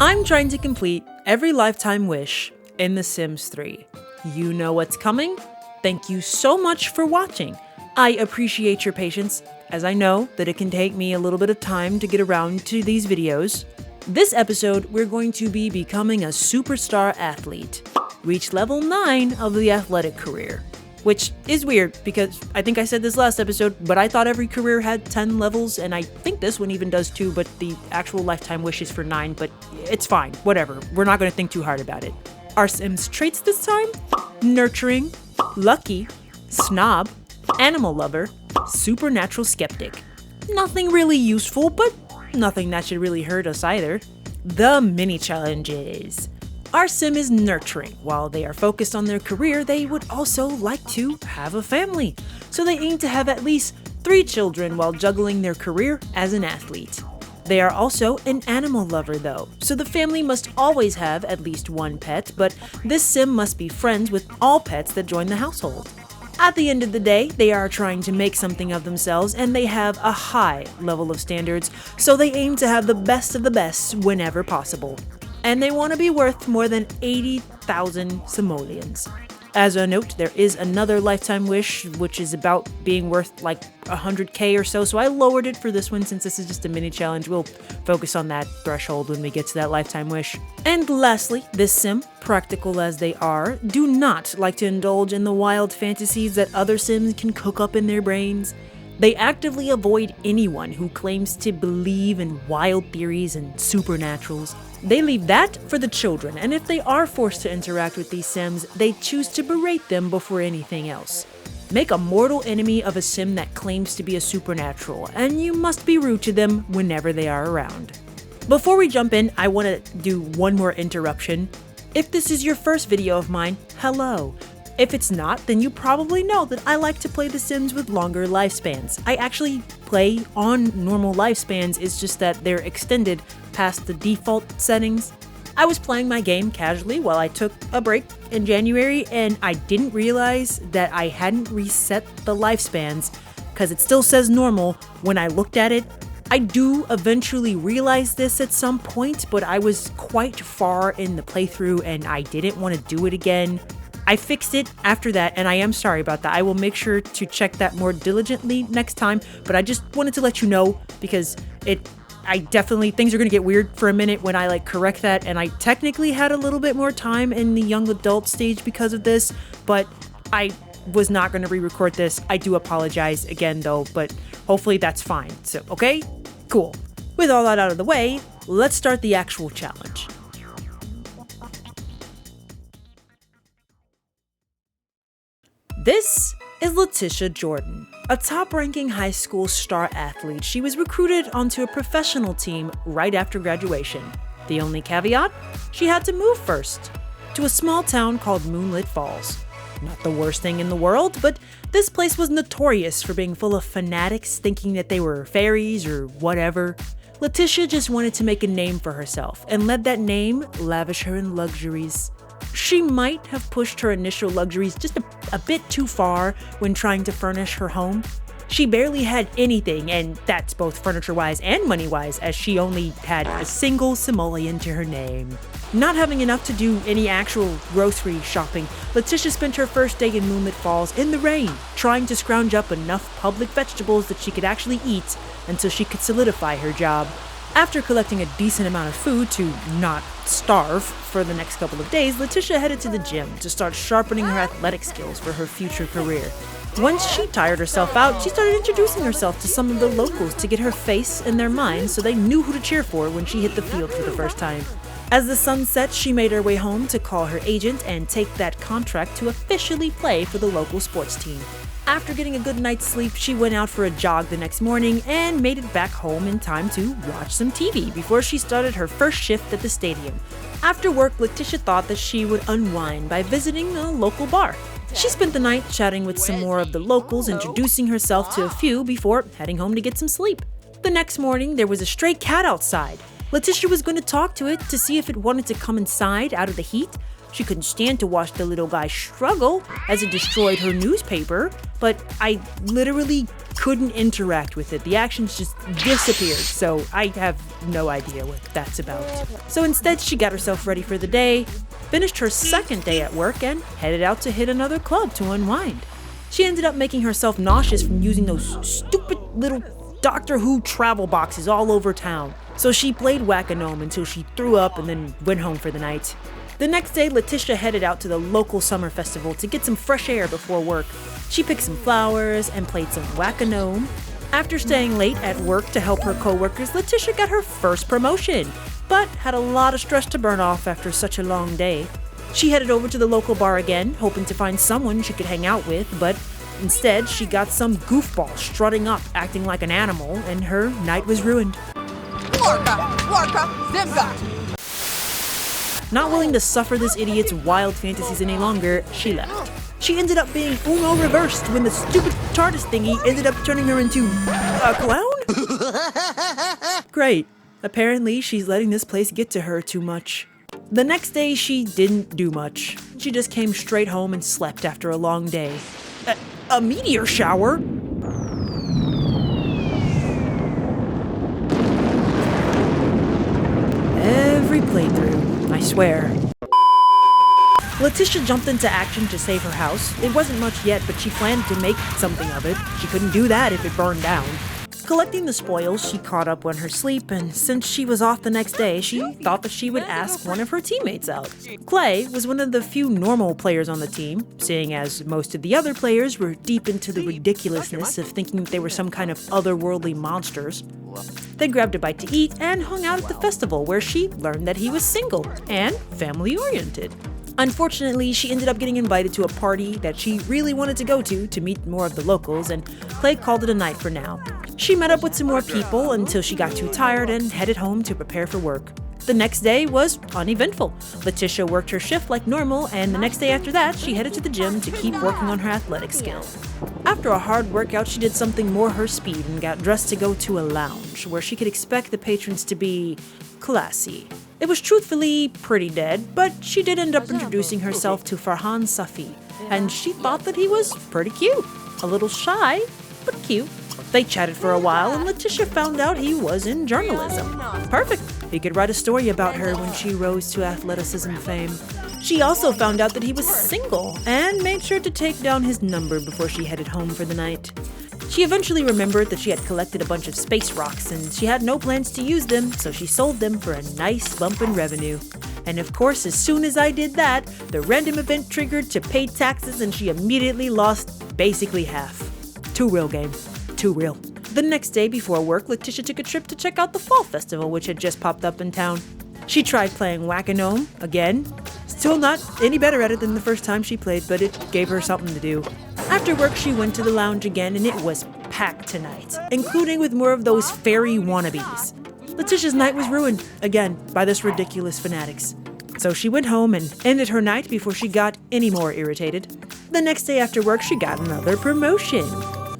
I'm trying to complete every lifetime wish in The Sims 3. You know what's coming? Thank you so much for watching. I appreciate your patience, as I know that it can take me a little bit of time to get around to these videos. This episode, we're going to be becoming a superstar athlete. Reach level 9 of the athletic career. Which is weird, because I think I said this last episode, but I thought every career had 10 levels, and I think this one even does too, but the actual lifetime wish is for 9, but it's fine, whatever. We're not going to think too hard about it. Our Sims traits this time? Nurturing, lucky, snob, animal lover, supernatural skeptic. Nothing really useful, but nothing that should really hurt us either. The mini challenges. Our Sim is nurturing. While they are focused on their career, they would also like to have a family. So they aim to have at least 3 children while juggling their career as an athlete. They are also an animal lover though, so the family must always have at least 1 pet, but this Sim must be friends with all pets that join the household. At the end of the day, they are trying to make something of themselves and they have a high level of standards, so they aim to have the best of the best whenever possible. And they want to be worth more than 80,000 simoleons. As a note, there is another lifetime wish, which is about being worth like 100k or so I lowered it for this one since this is just a mini challenge. We'll focus on that threshold when we get to that lifetime wish. And lastly, this Sim, practical as they are, do not like to indulge in the wild fantasies that other Sims can cook up in their brains. They actively avoid anyone who claims to believe in wild theories and supernaturals. They leave that for the children, and if they are forced to interact with these Sims, they choose to berate them before anything else. Make a mortal enemy of a Sim that claims to be a supernatural, and you must be rude to them whenever they are around. Before we jump in, I want to do one more interruption. If this is your first video of mine, hello. If it's not, then you probably know that I like to play The Sims with longer lifespans. I actually play on normal lifespans, it's just that they're extended past the default settings. I was playing my game casually while I took a break in January, and I didn't realize that I hadn't reset the lifespans because it still says normal when I looked at it. I do eventually realize this at some point, but I was quite far in the playthrough and I didn't want to do it again. I fixed it after that, and I am sorry about that. I will make sure to check that more diligently next time, but I just wanted to let you know because things are gonna get weird for a minute when I correct that, and I technically had a little bit more time in the young adult stage because of this, but I was not gonna re-record this. I do apologize again though, but hopefully that's fine. So, okay? Cool. With all that out of the way, let's start the actual challenge. This is Letitia Jordan, a top-ranking high school star athlete. She was recruited onto a professional team right after graduation. The only caveat? She had to move first, to a small town called Moonlit Falls. Not the worst thing in the world, but this place was notorious for being full of fanatics thinking that they were fairies or whatever. Letitia just wanted to make a name for herself and let that name lavish her in luxuries. She might have pushed her initial luxuries just a bit too far when trying to furnish her home. She barely had anything, and that's both furniture-wise and money-wise, as she only had a single simoleon to her name. Not having enough to do any actual grocery shopping, Letitia spent her first day in Moonlit Falls in the rain, trying to scrounge up enough public vegetables that she could actually eat until she could solidify her job. After collecting a decent amount of food to not starve for the next couple of days, Letitia headed to the gym to start sharpening her athletic skills for her future career. Once she tired herself out, she started introducing herself to some of the locals to get her face in their minds so they knew who to cheer for when she hit the field for the first time. As the sun set, she made her way home to call her agent and take that contract to officially play for the local sports team. After getting a good night's sleep, she went out for a jog the next morning and made it back home in time to watch some TV before she started her first shift at the stadium. After work, Letitia thought that she would unwind by visiting a local bar. She spent the night chatting with some more of the locals, introducing herself to a few before heading home to get some sleep. The next morning, there was a stray cat outside. Letitia was going to talk to it to see if it wanted to come inside out of the heat. She couldn't stand to watch the little guy struggle as it destroyed her newspaper, but I literally couldn't interact with it. The actions just disappeared, so I have no idea what that's about. So instead, she got herself ready for the day, finished her second day at work, and headed out to hit another club to unwind. She ended up making herself nauseous from using those stupid little Doctor Who travel boxes all over town. So she played whack-a-gnome until she threw up and then went home for the night. The next day, Letitia headed out to the local summer festival to get some fresh air before work. She picked some flowers and played some whack-a-gnome. After staying late at work to help her coworkers, Letitia got her first promotion, but had a lot of stress to burn off after such a long day. She headed over to the local bar again, hoping to find someone she could hang out with, but instead she got some goofball strutting up, acting like an animal, and her night was ruined. Not willing to suffer this idiot's wild fantasies any longer, she left. She ended up being Uno reversed when the stupid TARDIS thingy ended up turning her into a clown? Great. Apparently, she's letting this place get to her too much. The next day, she didn't do much. She just came straight home and slept after a long day. A meteor shower? Every playthrough, I swear. Letitia jumped into action to save her house. It wasn't much yet, but she planned to make something of it. She couldn't do that if it burned down. Collecting the spoils, she caught up on her sleep, and since she was off the next day, she thought that she would ask one of her teammates out. Clay was one of the few normal players on the team, seeing as most of the other players were deep into the ridiculousness of thinking that they were some kind of otherworldly monsters. They grabbed a bite to eat and hung out at the festival, where she learned that he was single and family-oriented. Unfortunately, she ended up getting invited to a party that she really wanted to go to meet more of the locals, and Clay called it a night for now. She met up with some more people until she got too tired and headed home to prepare for work. The next day was uneventful. Letitia worked her shift like normal, and the next day after that, she headed to the gym to keep working on her athletic skill. After a hard workout, she did something more her speed and got dressed to go to a lounge, where she could expect the patrons to be classy. It was truthfully pretty dead, but she did end up introducing herself to Farhan Safi, and she thought that he was pretty cute. A little shy, but cute. They chatted for a while, and Letitia found out he was in journalism. Perfect. He could write a story about her when she rose to athleticism fame. She also found out that he was single, and made sure to take down his number before she headed home for the night. She eventually remembered that she had collected a bunch of space rocks, and she had no plans to use them, so she sold them for a nice bump in revenue. And of course, as soon as I did that, the random event triggered to pay taxes, and she immediately lost basically half. Too real, game. Too real. The next day before work, Letitia took a trip to check out the fall festival, which had just popped up in town. She tried playing whack-a-gnome again. Still not any better at it than the first time she played, but it gave her something to do. After work, she went to the lounge again, and it was packed tonight, including with more of those fairy wannabes. Letitia's night was ruined, again, by this ridiculous fanatics. So she went home and ended her night before she got any more irritated. The next day after work, she got another promotion.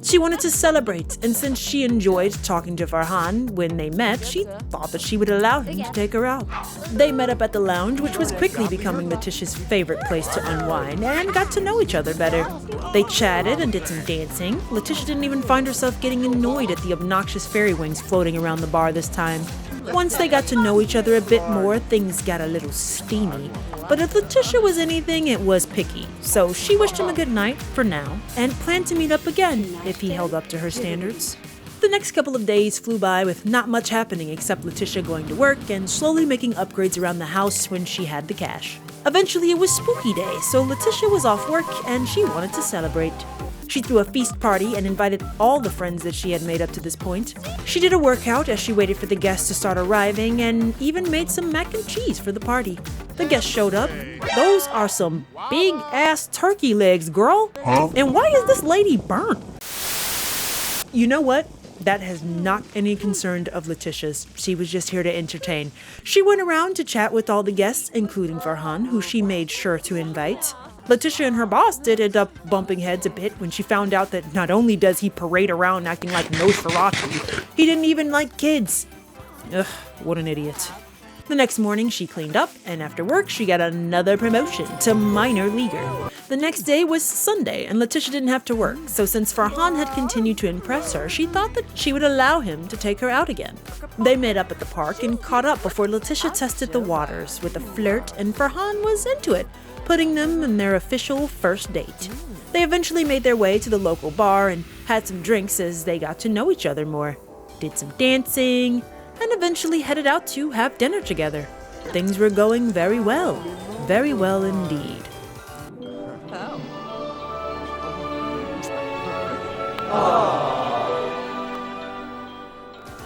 She wanted to celebrate, and since she enjoyed talking to Farhan when they met, she thought that she would allow him to take her out. They met up at the lounge, which was quickly becoming Letitia's favorite place to unwind, and got to know each other better. They chatted and did some dancing. Letitia didn't even find herself getting annoyed at the obnoxious fairy wings floating around the bar this time. Once they got to know each other a bit more, things got a little steamy. But if Letitia was anything, it was picky. So she wished him a good night, for now, and planned to meet up again if he held up to her standards. The next couple of days flew by with not much happening except Letitia going to work and slowly making upgrades around the house when she had the cash. Eventually it was spooky day, so Letitia was off work and she wanted to celebrate. She threw a feast party and invited all the friends that she had made up to this point. She did a workout as she waited for the guests to start arriving and even made some mac and cheese for the party. The guests showed up. Those are some big-ass turkey legs, girl. And why is this lady burnt? You know what? That has not any concern of Letitia's. She was just here to entertain. She went around to chat with all the guests, including Farhan, who she made sure to invite. Letitia and her boss did end up bumping heads a bit when she found out that not only does he parade around acting like Nosferatu, he didn't even like kids. Ugh, what an idiot. The next morning, she cleaned up, and after work, she got another promotion to minor leaguer. The next day was Sunday, and Letitia didn't have to work, so since Farhan had continued to impress her, she thought that she would allow him to take her out again. They met up at the park and caught up before Letitia tested the waters with a flirt, and Farhan was into it, putting them in their official first date. They eventually made their way to the local bar and had some drinks as they got to know each other more, did some dancing, and eventually headed out to have dinner together. Things were going very well indeed.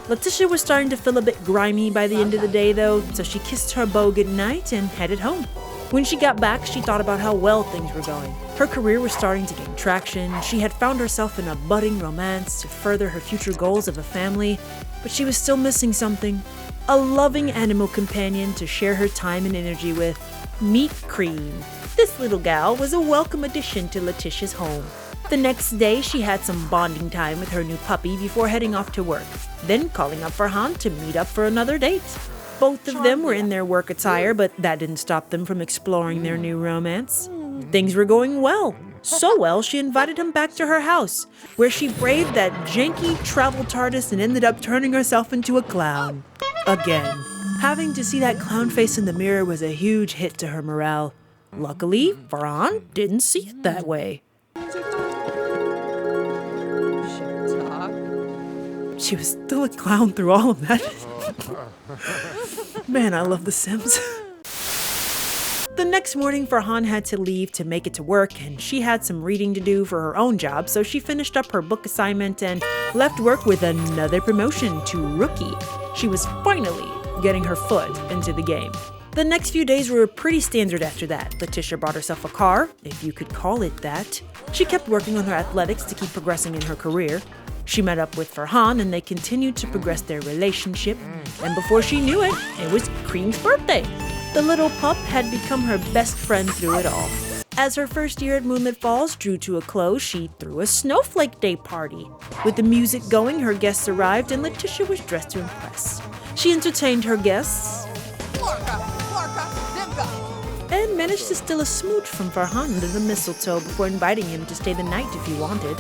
Letitia was starting to feel a bit grimy by the end of the day though, so she kissed her beau goodnight and headed home. When she got back, she thought about how well things were going. Her career was starting to gain traction, she had found herself in a budding romance to further her future goals of a family, but she was still missing something. A loving animal companion to share her time and energy with. Meet Cream. This little gal was a welcome addition to Letitia's home. The next day, she had some bonding time with her new puppy before heading off to work, then calling up Farhan to meet up for another date. Both of them were in their work attire, but that didn't stop them from exploring their new romance. Things were going well. So well, she invited him back to her house, where she braved that janky travel TARDIS and ended up turning herself into a clown. Again. Having to see that clown face in the mirror was a huge hit to her morale. Luckily, Farhan didn't see it that way. She was still a clown through all of that. Man, I love The Sims. The next morning, Farhan had to leave to make it to work, and she had some reading to do for her own job, so she finished up her book assignment and left work with another promotion to rookie. She was finally getting her foot into the game. The next few days were pretty standard after that. Letitia bought herself a car, if you could call it that. She kept working on her athletics to keep progressing in her career. She met up with Farhan and they continued to progress their relationship, and before she knew it, it was Cream's birthday. The little pup had become her best friend through it all. As her first year at Moonlit Falls drew to a close, she threw a Snowflake Day party. With the music going, her guests arrived and Letitia was dressed to impress. She entertained her guests and managed to steal a smooch from Farhan under the mistletoe before inviting him to stay the night if he wanted.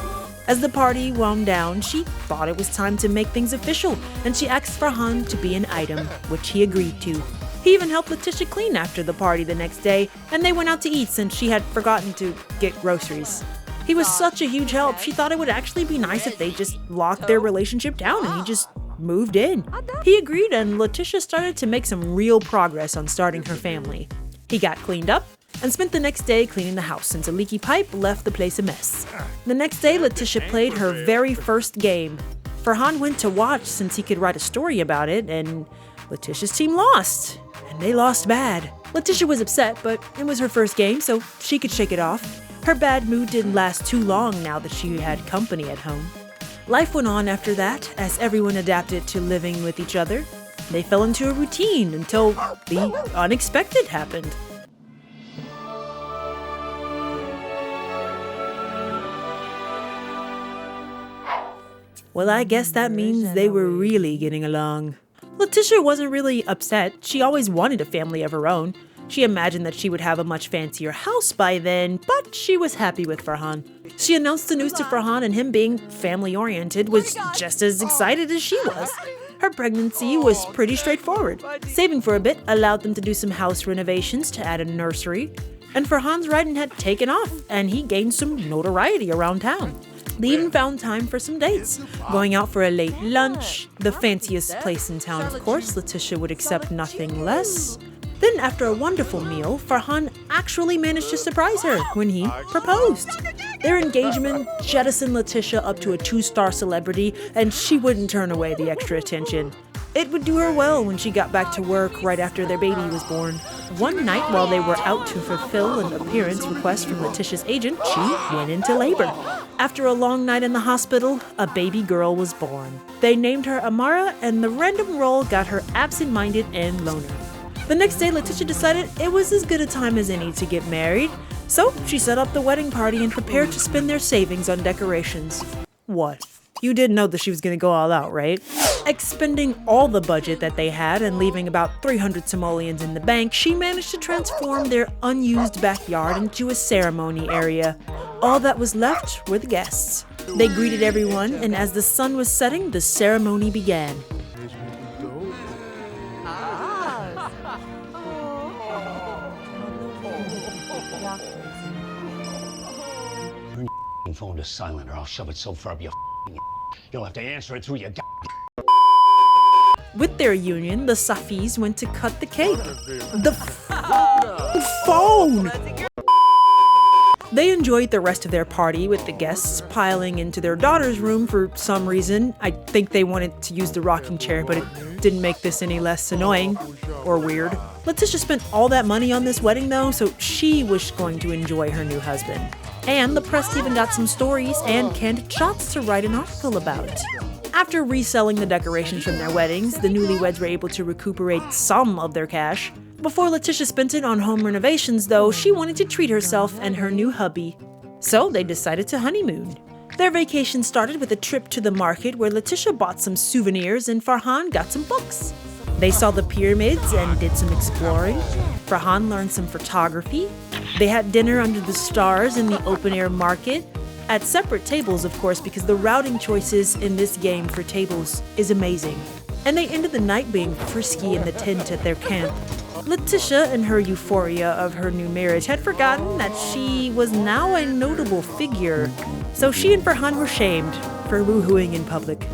As the party wound down, she thought it was time to make things official, and she asked Farhan to be an item, which he agreed to. He even helped Letitia clean after the party the next day, and they went out to eat since she had forgotten to get groceries. He was such a huge help, she thought it would actually be nice if they just locked their relationship down and he just moved in. He agreed, and Letitia started to make some real progress on starting her family. He got cleaned up and spent the next day cleaning the house since a leaky pipe left the place a mess. The next day, Letitia played her very first game. Farhan went to watch since he could write a story about it, and Letitia's team lost. And they lost bad. Letitia was upset, but it was her first game, so she could shake it off. Her bad mood didn't last too long now that she had company at home. Life went on after that, as everyone adapted to living with each other. They fell into a routine until the unexpected happened. Well, I guess that means they were really getting along. Letitia wasn't really upset. She always wanted a family of her own. She imagined that she would have a much fancier house by then, but she was happy with Farhan. She announced the news to Farhan, and him being family-oriented was just as excited as she was. Her pregnancy was pretty straightforward. Saving for a bit allowed them to do some house renovations to add a nursery, and Farhan's writing had taken off, and he gained some notoriety around town. They even found time for some dates, going out for a late lunch, the fanciest place in town, of course. Letitia would accept nothing less. Then, after a wonderful meal, Farhan actually managed to surprise her when he proposed. Their engagement jettisoned Letitia up to a 2-star celebrity, and she wouldn't turn away the extra attention. It would do her well when she got back to work right after their baby was born. One night, while they were out to fulfill an appearance request from Letitia's agent, she went into labor. After a long night in the hospital, a baby girl was born. They named her Amara, and the random role got her absent-minded and loner. The next day, Letitia decided it was as good a time as any to get married, so she set up the wedding party and prepared to spend their savings on decorations. What? You didn't know that she was gonna go all out, right? Expending all the budget that they had and leaving about 300 simoleons in the bank, she managed to transform their unused backyard into a ceremony area. All that was left were the guests. They greeted everyone, and as the sun was setting, the ceremony began. Turn your phone to silent or I'll shove it so far up your you'll have to answer it through your With their union, the Safis went to cut the cake. The phone! They enjoyed the rest of their party with the guests piling into their daughter's room for some reason. I think they wanted to use the rocking chair, but it didn't make this any less annoying or weird. Letitia spent all that money on this wedding though, so she was going to enjoy her new husband. And the press even got some stories and candid shots to write an article about. After reselling the decorations from their weddings, the newlyweds were able to recuperate some of their cash. Before Letitia spent it on home renovations though, she wanted to treat herself and her new hubby. So they decided to honeymoon. Their vacation started with a trip to the market where Letitia bought some souvenirs and Farhan got some books. They saw the pyramids and did some exploring. Farhan learned some photography. They had dinner under the stars in the open-air market. At separate tables, of course, because the routing choices in this game for tables is amazing. And they ended the night being frisky in the tent at their camp. Letitia, in her euphoria of her new marriage, had forgotten that she was now a notable figure. So she and Farhan were shamed for woohooing in public.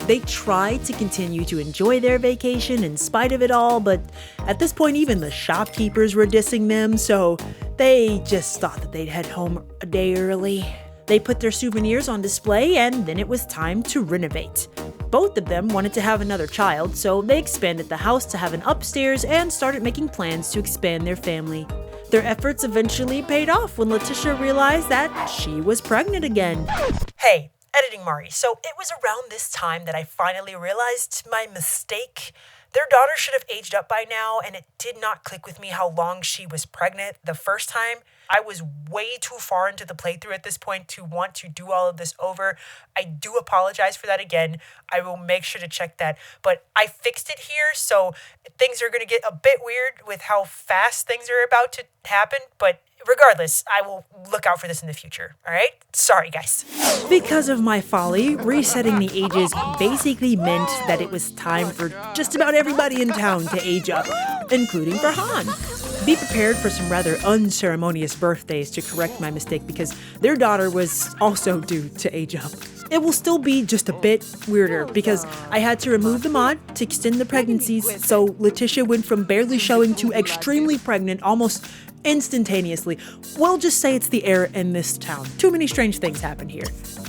They tried to continue to enjoy their vacation in spite of it all, but at this point even the shopkeepers were dissing them, so they just thought that they'd head home a day early. They put their souvenirs on display and then it was time to renovate. Both of them wanted to have another child, so they expanded the house to have an upstairs and started making plans to expand their family. Their efforts eventually paid off when Letitia realized that she was pregnant again. Hey, Editing Mari, so it was around this time that I finally realized my mistake. Their daughter should have aged up by now, and it did not click with me how long she was pregnant the first time. I was way too far into the playthrough at this point to want to do all of this over. I do apologize for that again. I will make sure to check that. But I fixed it here, so things are going to get a bit weird with how fast things are about to happen, but regardless, I will look out for this in the future, alright? Sorry, guys. Because of my folly, resetting the ages basically meant that it was time for just about everybody in town to age up, including Farhan. Be prepared for some rather unceremonious birthdays to correct my mistake because their daughter was also due to age up. It will still be just a bit weirder because I had to remove the mod to extend the pregnancies, so Letitia went from barely showing to extremely pregnant almost instantaneously. We'll just say it's the air in this town. Too many strange things happen here.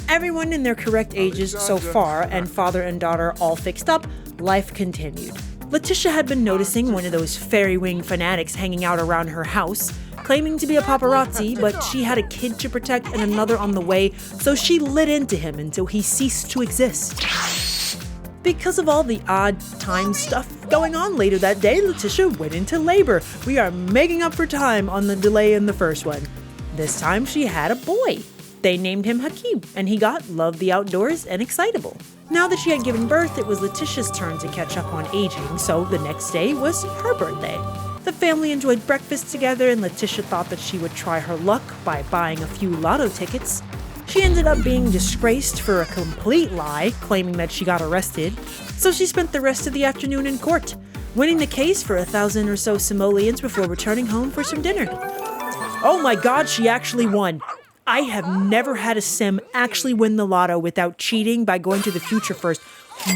Everyone in their correct ages so far, and father and daughter all fixed up, life continued. Letitia had been noticing one of those fairy wing fanatics hanging out around her house, claiming to be a paparazzi, but she had a kid to protect and another on the way, so she lit into him until he ceased to exist. Because of all the odd time stuff going on later that day, Letitia went into labor. We are making up for time on the delay in the first one. This time she had a boy. They named him Hakim, and he got love the outdoors and excitable. Now that she had given birth, it was Letitia's turn to catch up on aging, so the next day was her birthday. The family enjoyed breakfast together, and Letitia thought that she would try her luck by buying a few lotto tickets. She ended up being disgraced for a complete lie, claiming that she got arrested, so she spent the rest of the afternoon in court, winning the case for 1,000 or so simoleons before returning home for some dinner. Oh my god, she actually won! I have never had a sim actually win the lotto without cheating by going to the future first.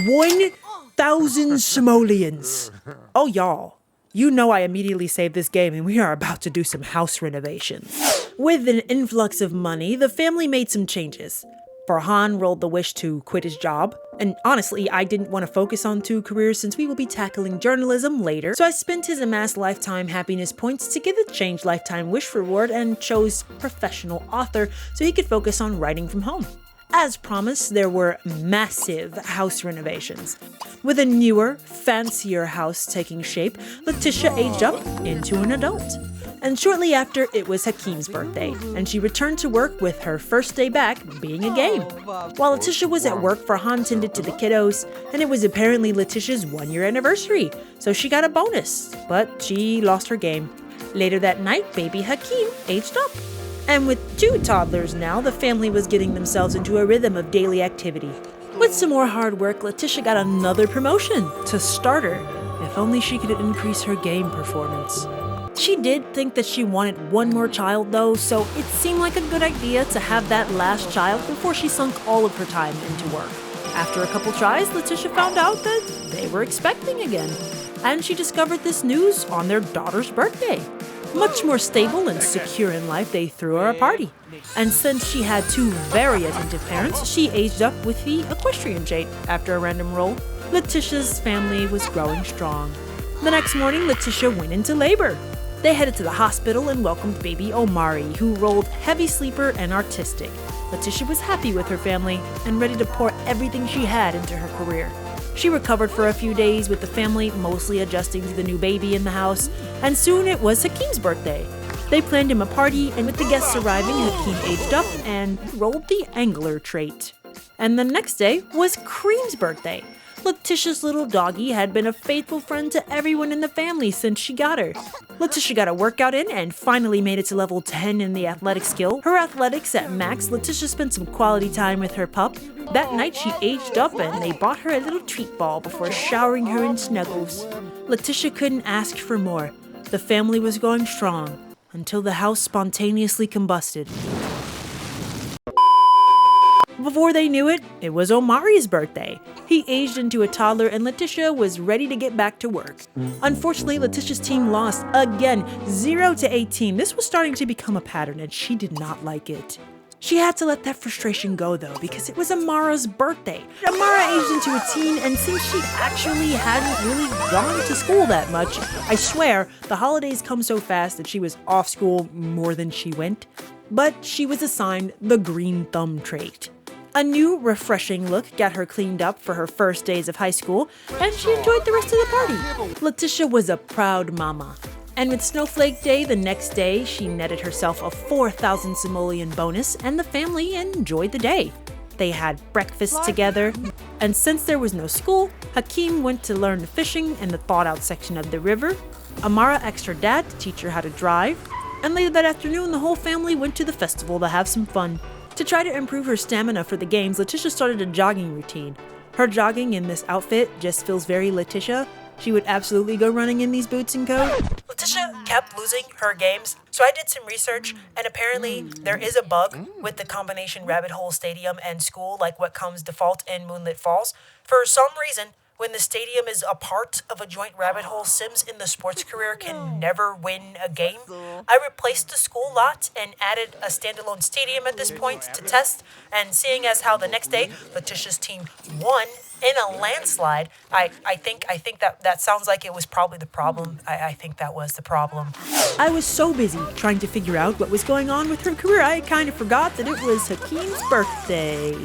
1,000 simoleons! Oh y'all, you know I immediately saved this game and we are about to do some house renovations. With an influx of money, the family made some changes. Farhan rolled the wish to quit his job, and honestly, I didn't want to focus on 2 careers since we will be tackling journalism later, so I spent his amassed lifetime happiness points to give a changed lifetime wish reward and chose professional author so he could focus on writing from home. As promised, there were massive house renovations. With a newer, fancier house taking shape, Letitia aged up into an adult. And shortly after, it was Hakim's birthday, and she returned to work with her first day back being a game. While Letitia was at work, Farhan tended to the kiddos, and it was apparently Letitia's 1-year anniversary, so she got a bonus, but she lost her game. Later that night, baby Hakim aged up. And with 2 toddlers now, the family was getting themselves into a rhythm of daily activity. With some more hard work, Letitia got another promotion to starter. If only she could increase her game performance. She did think that she wanted 1 more child though, so it seemed like a good idea to have that last child before she sunk all of her time into work. After a couple tries, Letitia found out that they were expecting again. And she discovered this news on their daughter's birthday. Much more stable and secure in life, they threw her a party. And since she had 2 very attentive parents, she aged up with the equestrian trait. After a random roll, Letitia's family was growing strong. The next morning, Letitia went into labor. They headed to the hospital and welcomed baby Omari, who rolled heavy sleeper and artistic. Letitia was happy with her family and ready to pour everything she had into her career. She recovered for a few days with the family mostly adjusting to the new baby in the house, and soon it was Hakim's birthday. They planned him a party, and with the guests arriving, Hakim aged up and rolled the angler trait. And the next day was Cream's birthday. Letitia's little doggie had been a faithful friend to everyone in the family since she got her. Letitia got a workout in and finally made it to level 10 in the athletic skill. Her athletics at max, Letitia spent some quality time with her pup. That night she aged up and they bought her a little treat ball before showering her in snuggles. Letitia couldn't ask for more. The family was going strong until the house spontaneously combusted. Before they knew it, it was Omari's birthday. He aged into a toddler and Letitia was ready to get back to work. Unfortunately, Letitia's team lost again, 0-18. This was starting to become a pattern and she did not like it. She had to let that frustration go though, because it was Amara's birthday. Amara aged into a teen, and since she actually hadn't really gone to school that much, I swear, the holidays come so fast that she was off school more than she went. But she was assigned the green thumb trait. A new, refreshing look got her cleaned up for her first days of high school, and she enjoyed the rest of the party. Letitia was a proud mama. And with Snowflake Day the next day, she netted herself a 4,000 simoleon bonus, and the family enjoyed the day. They had breakfast together, and since there was no school, Hakim went to learn fishing in the thawed-out section of the river. Amara asked her dad to teach her how to drive, and later that afternoon, the whole family went to the festival to have some fun. To try to improve her stamina for the games, Letitia started a jogging routine. Her jogging in this outfit just feels very Letitia. She would absolutely go running in these boots and coat. Letitia kept losing her games, so I did some research, and apparently there is a bug with the combination rabbit hole stadium and school, like what comes default in Moonlit Falls. For some reason, when the stadium is a part of a joint rabbit hole, Sims in the sports career can never win a game. I replaced the school lot and added a standalone stadium at this point to test, and seeing as how the next day Letitia's team won in a landslide, I think that sounds like it was probably the problem. I think that was the problem. I was so busy trying to figure out what was going on with her career, I kind of forgot that it was Hakim's birthday.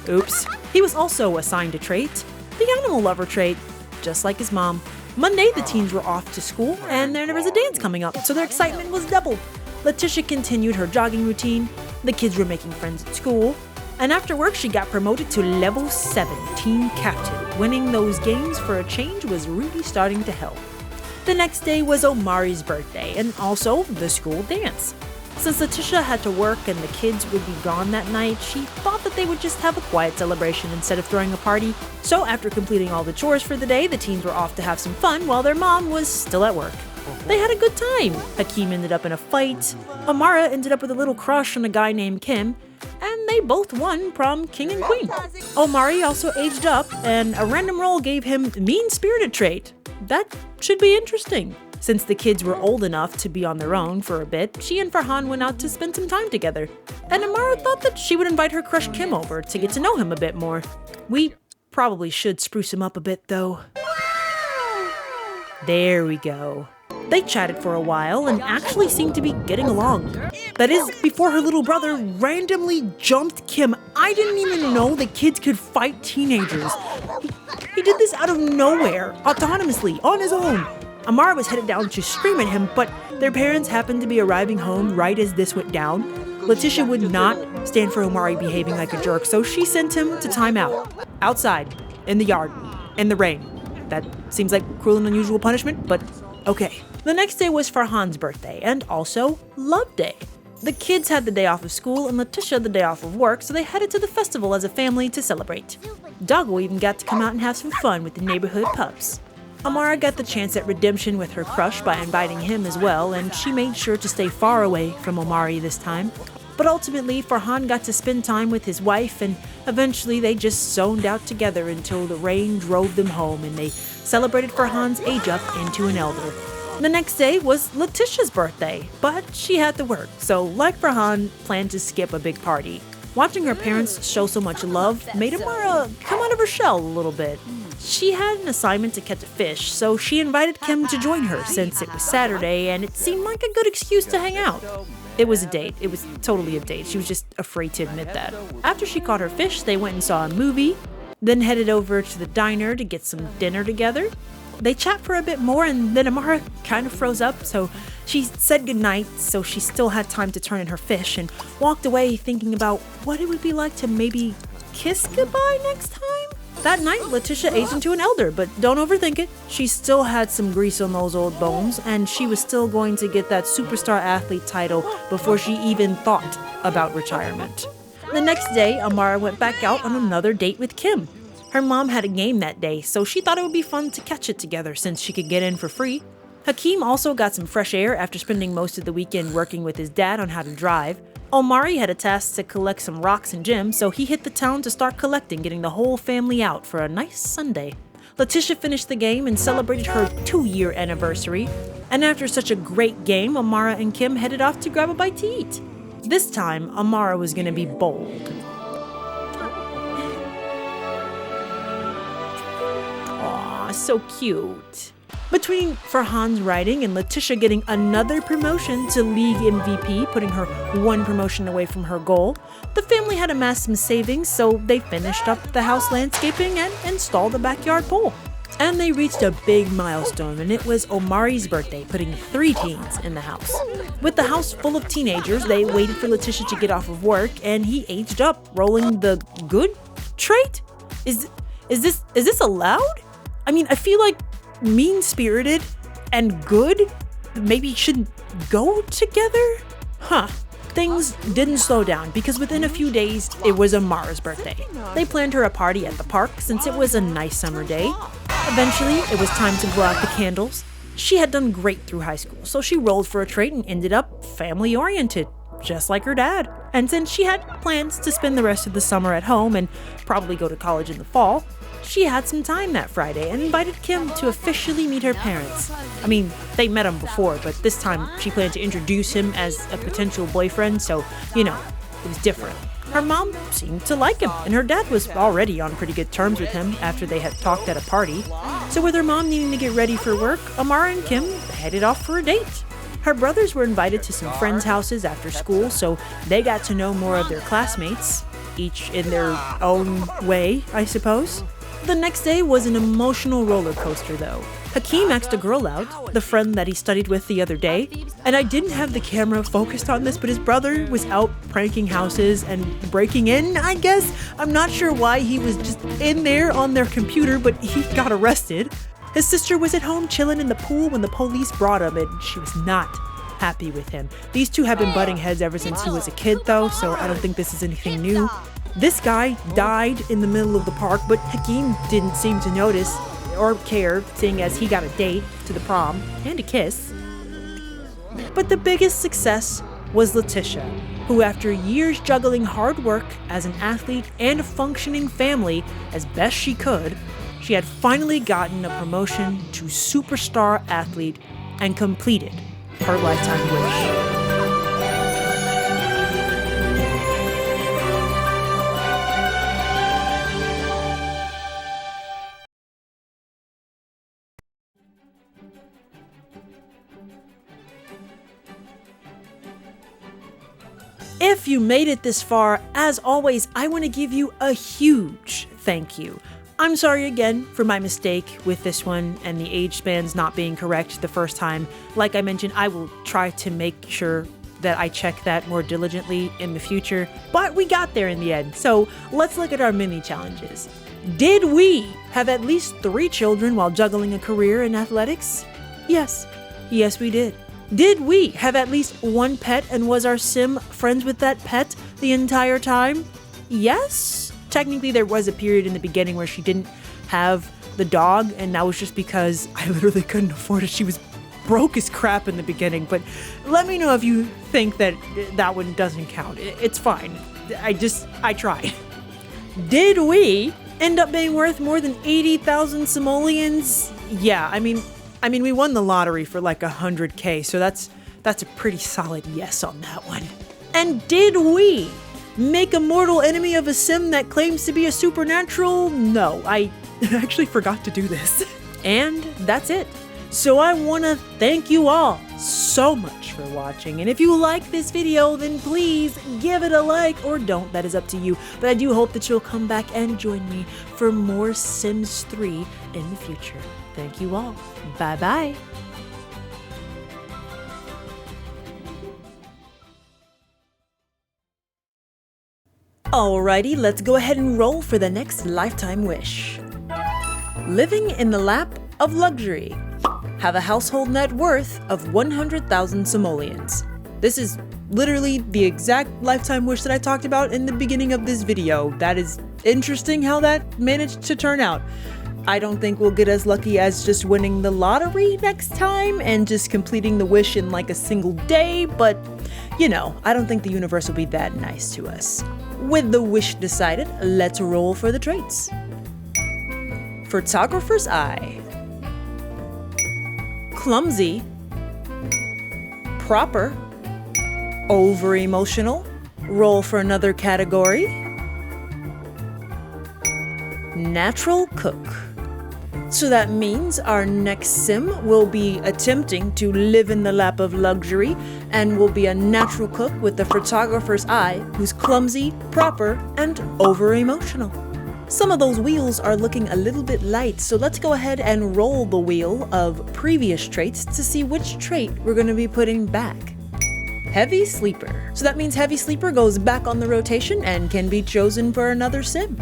Oops. He was also assigned a trait, the animal lover trait, just like his mom. Monday, the teens were off to school, and there was a dance coming up, so their excitement was doubled. Letitia continued her jogging routine, the kids were making friends at school, and after work, she got promoted to level 7 team captain. Winning those games for a change was really starting to help. The next day was Omari's birthday, and also the school dance. Since Letitia had to work and the kids would be gone that night, she thought that they would just have a quiet celebration instead of throwing a party. So after completing all the chores for the day, the teens were off to have some fun while their mom was still at work. They had a good time. Hakim ended up in a fight. Amara ended up with a little crush on a guy named Kim, and they both won prom king and queen. Omari also aged up, and a random roll gave him mean-spirited trait. That should be interesting. Since the kids were old enough to be on their own for a bit, she and Farhan went out to spend some time together. And Amara thought that she would invite her crush Kim over to get to know him a bit more. We probably should spruce him up a bit, though. There we go. They chatted for a while and actually seemed to be getting along. That is, before her little brother randomly jumped Kim. I didn't even know that kids could fight teenagers. He did this out of nowhere, autonomously, on his own. Amara was headed down to scream at him, but their parents happened to be arriving home right as this went down. Letitia would not stand for Omari behaving like a jerk, so she sent him to timeout. Outside, in the yard, in the rain. That seems like cruel and unusual punishment, but okay. The next day was Farhan's birthday, and also Love Day. The kids had the day off of school and Letitia the day off of work, so they headed to the festival as a family to celebrate. Doggo even got to come out and have some fun with the neighborhood pups. Amara got the chance at redemption with her crush by inviting him as well, and she made sure to stay far away from Omari this time. But ultimately, Farhan got to spend time with his wife, and eventually they just zoned out together until the rain drove them home and they celebrated Farhan's age up into an elder. The next day was Letitia's birthday, but she had to work, so like Farhan, planned to skip a big party. Watching her parents show so much love made Amara come out of her shell a little bit. She had an assignment to catch a fish, so she invited Kim to join her since it was Saturday and it seemed like a good excuse to hang out. It was a date. It was totally a date. She was just afraid to admit that. After she caught her fish, they went and saw a movie, then headed over to the diner to get some dinner together. They chat for a bit more and then Amara kind of froze up, so she said goodnight so she still had time to turn in her fish and walked away thinking about what it would be like to maybe kiss goodbye next time. That night, Letitia aged into an elder, but don't overthink it. She still had some grease on those old bones, and she was still going to get that superstar athlete title before she even thought about retirement. The next day, Amara went back out on another date with Kim. Her mom had a game that day, so she thought it would be fun to catch it together since she could get in for free. Hakeem also got some fresh air after spending most of the weekend working with his dad on how to drive. Omari had a task to collect some rocks and gems, so he hit the town to start collecting, getting the whole family out for a nice Sunday. Letitia finished the game and celebrated her 2-year anniversary. And after such a great game, Amara and Kim headed off to grab a bite to eat. This time, Amara was going to be bold. Aw, so cute. Between Farhan's writing and Letitia getting another promotion to league MVP, putting her one promotion away from her goal, the family had amassed some savings, so they finished up the house landscaping and installed a backyard pool. And they reached a big milestone, and it was Omari's birthday, putting 3 teens in the house. With the house full of teenagers, they waited for Letitia to get off of work, and he aged up, rolling the good trait? Is this allowed? I mean, I feel like mean-spirited and good maybe shouldn't go together? Things didn't slow down because within a few days, it was Amara's birthday. They planned her a party at the park since it was a nice summer day. Eventually, it was time to blow out the candles. She had done great through high school, so she rolled for a trait and ended up family-oriented, just like her dad. And since she had plans to spend the rest of the summer at home and probably go to college in the fall, she had some time that Friday and invited Kim to officially meet her parents. I mean, they met him before, but this time she planned to introduce him as a potential boyfriend, so, it was different. Her mom seemed to like him, and her dad was already on pretty good terms with him after they had talked at a party. So with her mom needing to get ready for work, Amara and Kim headed off for a date. Her brothers were invited to some friends' houses after school, so they got to know more of their classmates, each in their own way, I suppose. The next day was an emotional roller coaster, though. Hakeem asked a girl out, the friend that he studied with the other day, and I didn't have the camera focused on this, but his brother was out pranking houses and breaking in, I guess. I'm not sure why he was just in there on their computer, but he got arrested. His sister was at home chilling in the pool when the police brought him, and she was not happy with him. These two have been butting heads ever since he was a kid, though, so I don't think this is anything new. This guy died in the middle of the park, but Hakeem didn't seem to notice or care, seeing as he got a date to the prom and a kiss. But the biggest success was Letitia, who after years juggling hard work as an athlete and a functioning family as best she could, she had finally gotten a promotion to superstar athlete and completed her lifetime wish. If you made it this far, as always, I want to give you a huge thank you. I'm sorry again for my mistake with this one and the age spans not being correct the first time. Like I mentioned, I will try to make sure that I check that more diligently in the future, but we got there in the end. So let's look at our mini challenges. Did we have at least 3 children while juggling a career in athletics? Yes. Yes, we did. Did we have at least 1 pet, and was our sim friends with that pet the entire time? Yes. Technically, there was a period in the beginning where she didn't have the dog, and that was just because I literally couldn't afford it. She was broke as crap in the beginning, but let me know if you think that that one doesn't count. It's fine. I tried. Did we end up being worth more than 80,000 simoleons? Yeah, I mean, we won the lottery for like 100K, so that's a pretty solid yes on that one. And did we make a mortal enemy of a sim that claims to be a supernatural? No, I actually forgot to do this. And that's it. So I want to thank you all so much for watching. And if you like this video, then please give it a like, or don't. That is up to you. But I do hope that you'll come back and join me for more Sims 3 in the future. Thank you all. Bye-bye. Alrighty, let's go ahead and roll for the next lifetime wish. Living in the lap of luxury. Have a household net worth of 100,000 simoleons. This is literally the exact lifetime wish that I talked about in the beginning of this video. That is interesting how that managed to turn out. I don't think we'll get as lucky as just winning the lottery next time and just completing the wish in like a single day, but you know, I don't think the universe will be that nice to us. With the wish decided, let's roll for the traits. Photographer's eye. Clumsy. Proper. Over-emotional. Roll for another category. Natural cook. So that means our next sim will be attempting to live in the lap of luxury and will be a natural cook with the photographer's eye who's clumsy, proper, and over-emotional. Some of those wheels are looking a little bit light, so let's go ahead and roll the wheel of previous traits to see which trait we're going to be putting back. Heavy sleeper. So that means heavy sleeper goes back on the rotation and can be chosen for another sim.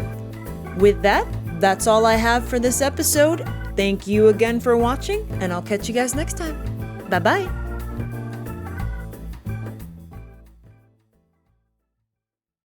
With that, that's all I have for this episode. Thank you again for watching, and I'll catch you guys next time. Bye-bye.